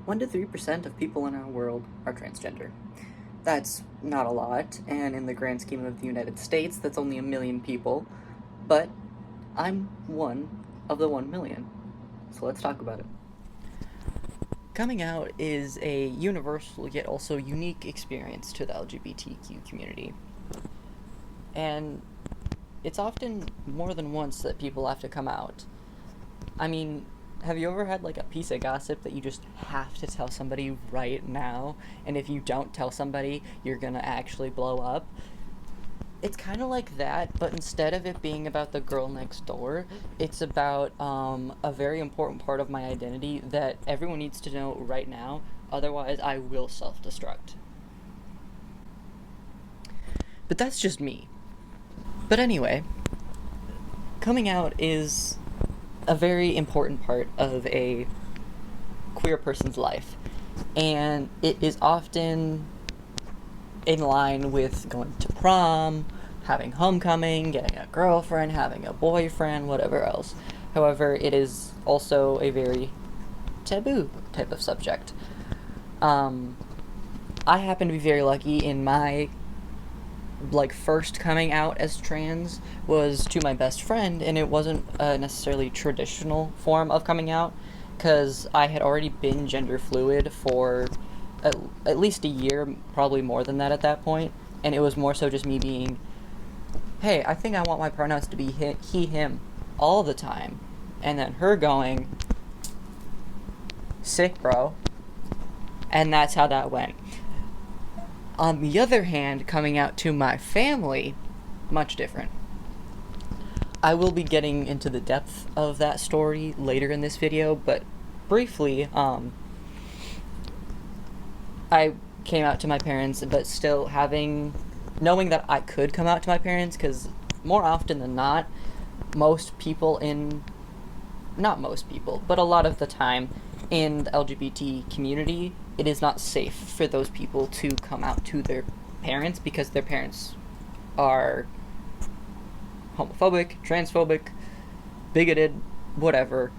1 to 3% of people in our world are transgender. That's not a lot, and in the grand scheme of the United States, that's only 1 million people, but I'm one of the 1 million. So let's talk about it. Coming out is a universal yet also unique experience to the LGBTQ community. And it's often more than once that people have to come out. I mean, have you ever had like a piece of gossip that you just have to tell somebody right now, and if you don't tell somebody, you're gonna actually blow up? It's kind of like that, but instead of it being about the girl next door, it's about a very important part of my identity that everyone needs to know right now, otherwise I will self-destruct. But that's just me. But anyway, coming out is a very important part of a queer person's life, and it is often in line with going to prom, having homecoming, getting a girlfriend, having a boyfriend, whatever else. However, it is also a very taboo type of subject. I happen to be very lucky in my first coming out as trans was to my best friend, and it wasn't a necessarily traditional form of coming out, because I had already been gender fluid for at least a year, probably more than that at that point, and it was more so just me being, hey, I think I want my pronouns to be he, him, all the time, and then her going, sick, bro, and that's how that went. On the other hand, coming out to my family, much different. I will be getting into the depth of that story later in this video, but briefly, I came out to my parents, but still knowing that I could come out to my parents, because more often than not, not most people, but a lot of the time in the LGBT community, it is not safe for those people to come out to their parents because their parents are homophobic, transphobic, bigoted, whatever.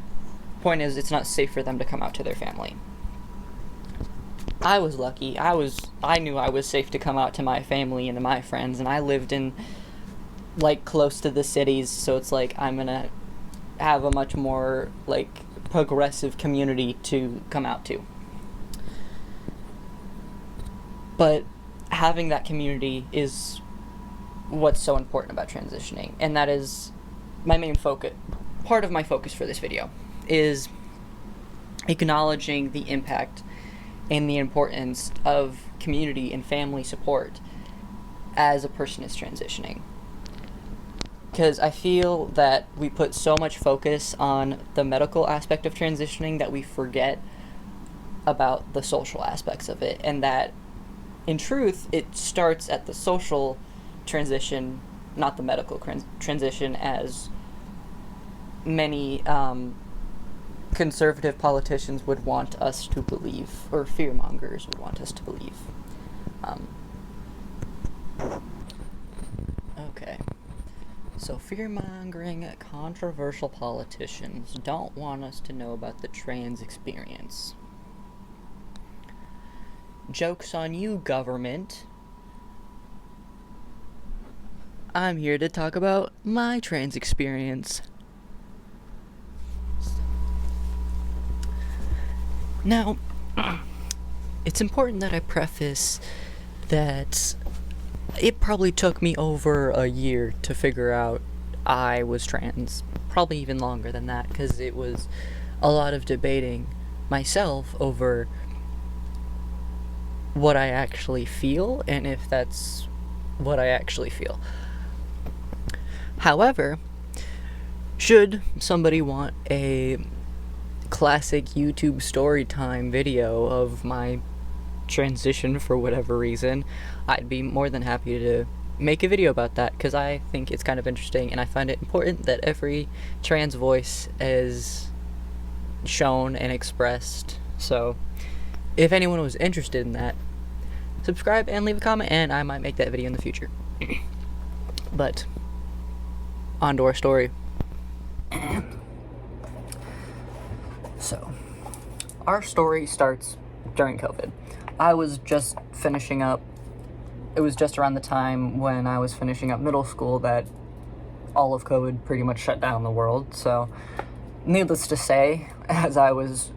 Point is, it's not safe for them to come out to their family. I was lucky. I knew I was safe to come out to my family and to my friends, and I lived in, close to the cities, so it's I'm gonna have a much more, progressive community to come out to. But having that community is what's so important about transitioning, and that is my main focus. Part of my focus for this video is acknowledging the impact and the importance of community and family support as a person is transitioning. Because I feel that we put so much focus on the medical aspect of transitioning that we forget about the social aspects of it, and that in truth, it starts at the social transition, not the medical transition, as many conservative politicians would want us to believe, or fearmongers would want us to believe. Okay. So fear-mongering controversial politicians don't want us to know about the trans experience. Joke's on you, government. I'm here to talk about my trans experience. Now, it's important that I preface that it probably took me over a year to figure out I was trans. Probably even longer than that, because it was a lot of debating myself over what I actually feel, and if that's what I actually feel. However, should somebody want a classic YouTube story time video of my transition for whatever reason, I'd be more than happy to make a video about that, because I think it's kind of interesting, and I find it important that every trans voice is shown and expressed. So if anyone was interested in that, subscribe and leave a comment, and I might make that video in the future. But on to our story. So, our story starts during COVID. I was just finishing up, it was just around the time when I was finishing up middle school that all of COVID pretty much shut down the world. So, needless to say, as I was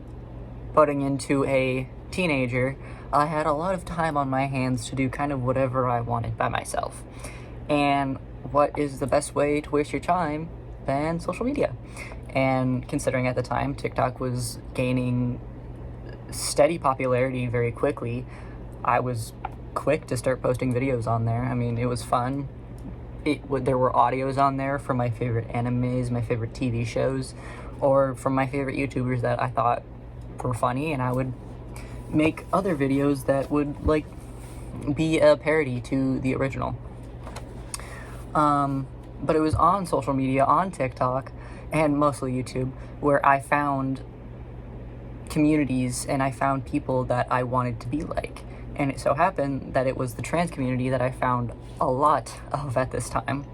budding into a teenager, I had a lot of time on my hands to do kind of whatever I wanted by myself. And what is the best way to waste your time than social media? And considering at the time TikTok was gaining steady popularity very quickly, I was quick to start posting videos on there. I mean, it was fun. There were audios on there from my favorite animes, my favorite TV shows, or from my favorite YouTubers that I thought were funny, and I would make other videos that would like be a parody to the original. But it was on social media, on TikTok, and mostly YouTube, where I found communities and I found people that I wanted to be like. And it so happened that it was the trans community that I found a lot of at this time.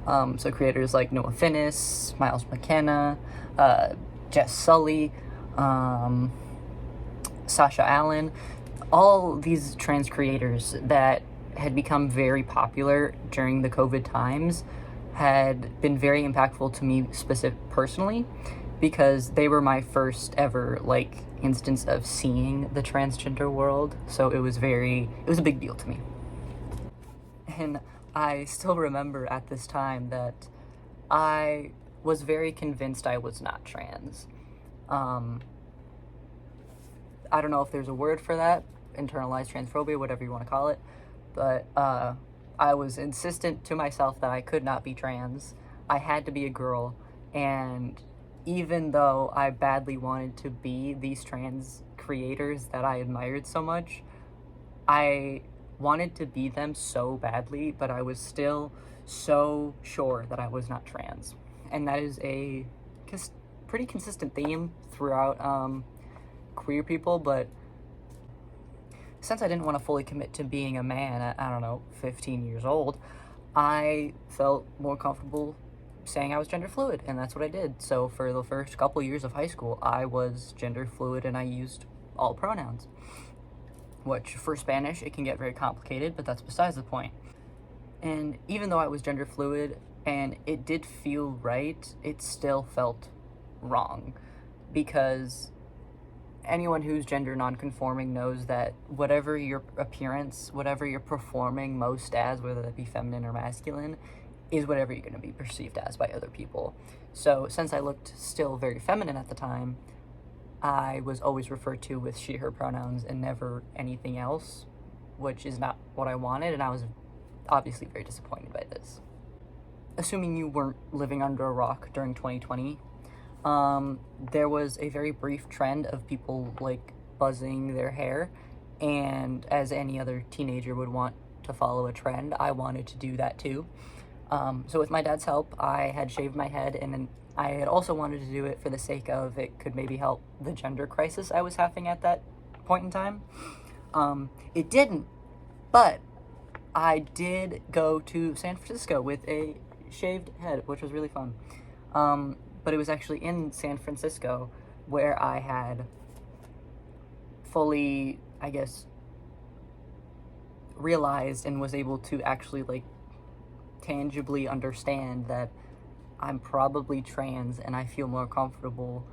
So creators like Noah Finnis, Miles McKenna, Jess Sully, Sasha Allen, all these trans creators that had become very popular during the COVID times had been very impactful to me personally, because they were my first ever like instance of seeing the transgender world. So it was a big deal to me. And I still remember at this time that I was very convinced I was not trans. I don't know if there's a word for that, internalized transphobia, whatever you want to call it, but I was insistent to myself that I could not be trans. I had to be a girl, and even though I badly wanted to be these trans creators that I admired so much, I wanted to be them so badly, but I was still so sure that I was not trans. And that is a pretty consistent theme throughout queer people, but since I didn't want to fully commit to being a man at, 15 years old, I felt more comfortable saying I was gender fluid, and that's what I did. So for the first couple years of high school, I was gender fluid and I used all pronouns. Which, for Spanish, it can get very complicated, but that's besides the point. And even though I was gender fluid and it did feel right, it still felt wrong, because anyone who's gender non-conforming knows that whatever your appearance, whatever you're performing most as, whether that be feminine or masculine, is whatever you're going to be perceived as by other people. So since I looked still very feminine at the time, I was always referred to with she, her pronouns and never anything else, which is not what I wanted, and I was obviously very disappointed by this. Assuming you weren't living under a rock during 2020, there was a very brief trend of people like buzzing their hair, and as any other teenager would want to follow a trend, I wanted to do that too. So with my dad's help, I had shaved my head, and then I had also wanted to do it for the sake of it could maybe help the gender crisis I was having at that point in time. It didn't, but I did go to San Francisco with a shaved head, which was really fun. But it was actually in San Francisco where I had fully, I guess, realized and was able to actually like tangibly understand that I'm probably trans, and I feel more comfortable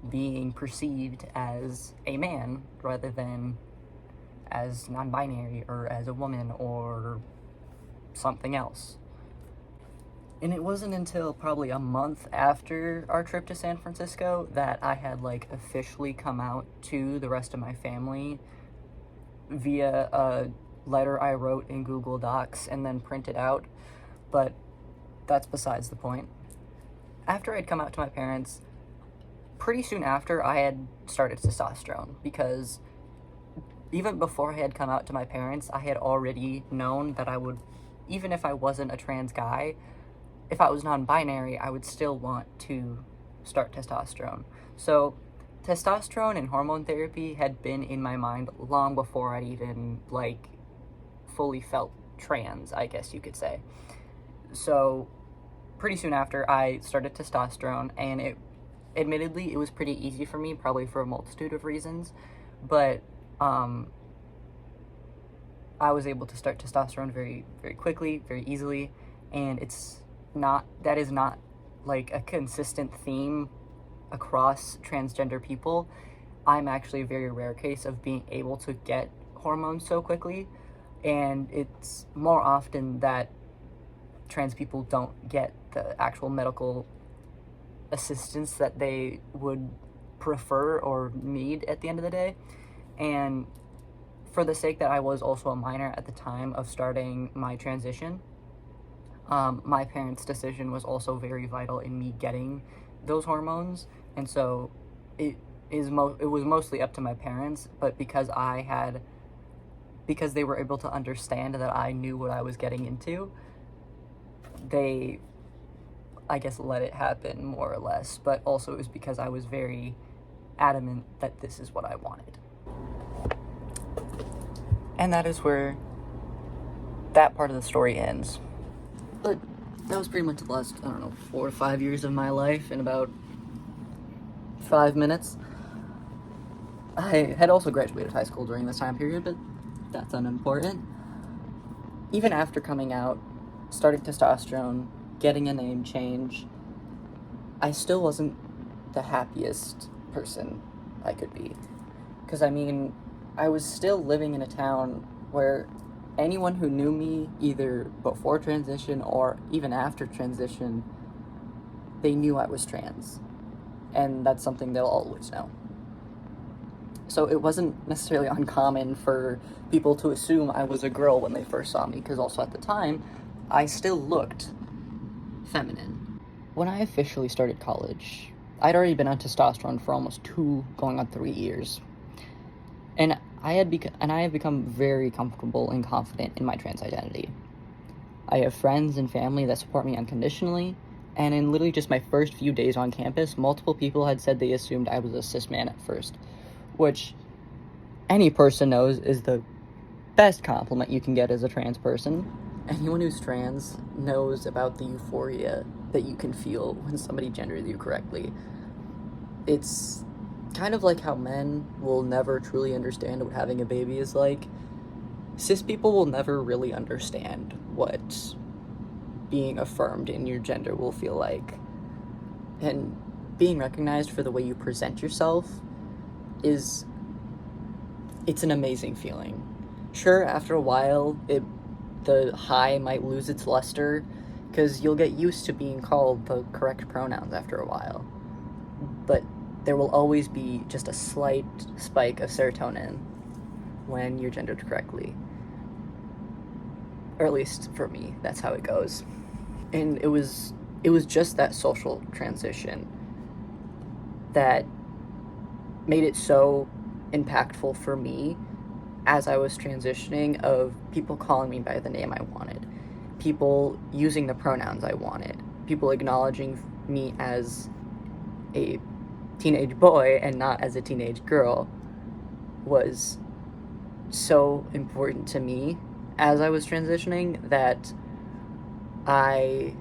being perceived as a man rather than as non-binary or as a woman or something else. And it wasn't until probably a month after our trip to San Francisco that I had like officially come out to the rest of my family via a letter I wrote in Google Docs and then printed out, but that's besides the point. After I'd come out to my parents, pretty soon after I had started testosterone, because even before I had come out to my parents, I had already known that I would, even if I wasn't a trans guy, if I was non-binary, I would still want to start testosterone. So testosterone and hormone therapy had been in my mind long before I'd even like fully felt trans, I guess you could say. So pretty soon after I started testosterone, and it admittedly, it was pretty easy for me, probably for a multitude of reasons, but I was able to start testosterone very, very quickly, very easily, and that is not like a consistent theme across transgender people. I'm actually a very rare case of being able to get hormones so quickly, and it's more often that trans people don't get the actual medical assistance that they would prefer or need at the end of the day. And for the sake that I was also a minor at the time of starting my transition, my parents' decision was also very vital in me getting those hormones, and so it was mostly up to my parents, but because they were able to understand that I knew what I was getting into, they, I guess, let it happen more or less, but also it was because I was very adamant that this is what I wanted. And that is where that part of the story ends. But that was pretty much the last, 4 to 5 years of my life in about 5 minutes. I had also graduated high school during this time period, but that's unimportant. Even after coming out, starting testosterone, getting a name change, I still wasn't the happiest person I could be. Because, I was still living in a town where anyone who knew me, either before transition or even after transition, they knew I was trans. And that's something they'll always know. So it wasn't necessarily uncommon for people to assume I was a girl when they first saw me, because also at the time, I still looked feminine. When I officially started college, I'd already been on testosterone for almost 2, going on 3 years. And I have become very comfortable and confident in my trans identity. I have friends and family that support me unconditionally, and in literally just my first few days on campus, multiple people had said they assumed I was a cis man at first, which any person knows is the best compliment you can get as a trans person. Anyone who's trans knows about the euphoria that you can feel when somebody genders you correctly. It's kind of like how men will never truly understand what having a baby is like. Cis people will never really understand what being affirmed in your gender will feel like. And being recognized for the way you present yourself it's an amazing feeling. Sure, after a while, the high might lose its luster, because you'll get used to being called the correct pronouns after a while. But there will always be just a slight spike of serotonin when you're gendered correctly. Or at least for me, that's how it goes. And it was just that social transition that made it so impactful for me as I was transitioning, of people calling me by the name I wanted, people using the pronouns I wanted, people acknowledging me as a teenage boy and not as a teenage girl, was so important to me as I was transitioning that I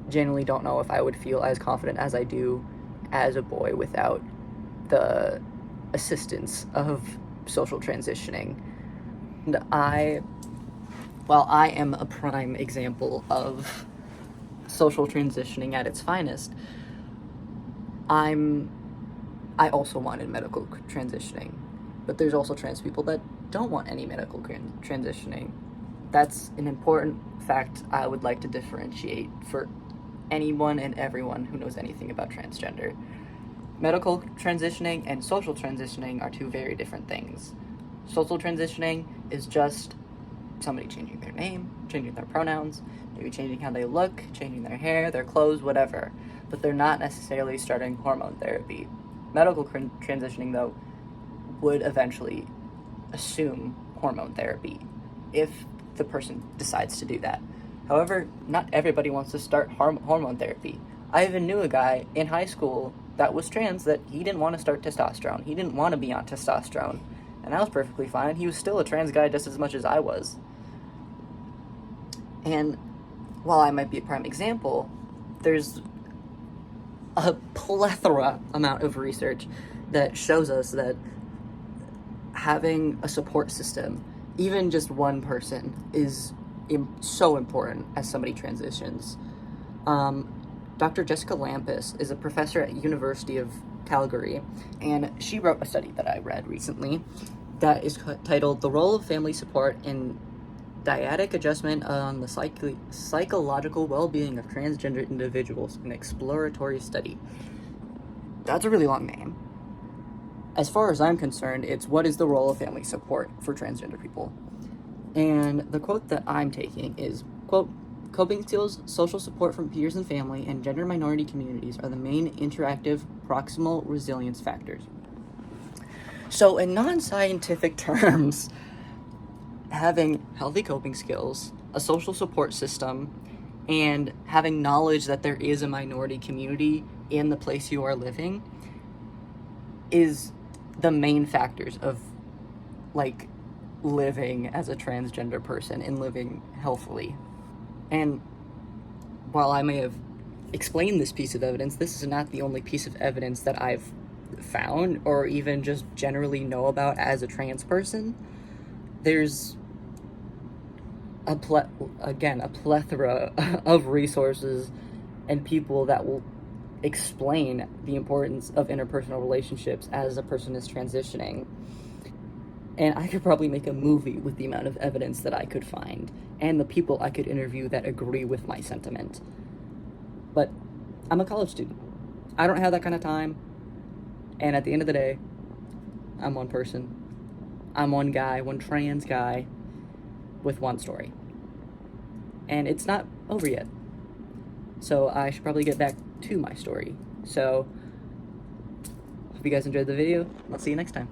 genuinely don't know if I would feel as confident as I do as a boy without the assistance of social transitioning. And while I am a prime example of social transitioning at its finest, I also wanted medical transitioning, but there's also trans people that don't want any medical transitioning. That's an important fact I would like to differentiate for anyone and everyone who knows anything about transgender. Medical transitioning and social transitioning are 2 very different things. Social transitioning is just somebody changing their name, changing their pronouns, maybe changing how they look, changing their hair, their clothes, whatever. But they're not necessarily starting hormone therapy. Medical transitioning, though, would eventually assume hormone therapy if the person decides to do that. However, not everybody wants to start hormone therapy. I even knew a guy in high school that was trans that he didn't want to start testosterone. He didn't want to be on testosterone. And that was perfectly fine. He was still a trans guy just as much as I was. And while I might be a prime example, there's a plethora amount of research that shows us that having a support system, even just one person, is so important as somebody transitions. Dr. Jessica Lampus is a professor at University of Calgary, and she wrote a study that I read recently that is titled "The Role of Family Support in Dyadic Adjustment on the Psychological Well-Being of Transgender Individuals, an Exploratory Study." That's a really long name. As far as I'm concerned, it's what is the role of family support for transgender people? And the quote that I'm taking is, quote, "Coping skills, social support from peers and family, and gender minority communities are the main interactive proximal resilience factors." So in non-scientific terms, having healthy coping skills, a social support system, and having knowledge that there is a minority community in the place you are living is the main factors of, like, living as a transgender person and living healthily. And while I may have explained this piece of evidence, this is not the only piece of evidence that I've found or even just generally know about as a trans person. There's a plethora of resources and people that will explain the importance of interpersonal relationships as a person is transitioning. And I could probably make a movie with the amount of evidence that I could find and the people I could interview that agree with my sentiment. But I'm a college student. I don't have that kind of time. And at the end of the day, I'm one person. I'm one guy, one trans guy with one story. And it's not over yet. So I should probably get back to my story. So, hope you guys enjoyed the video. I'll see you next time.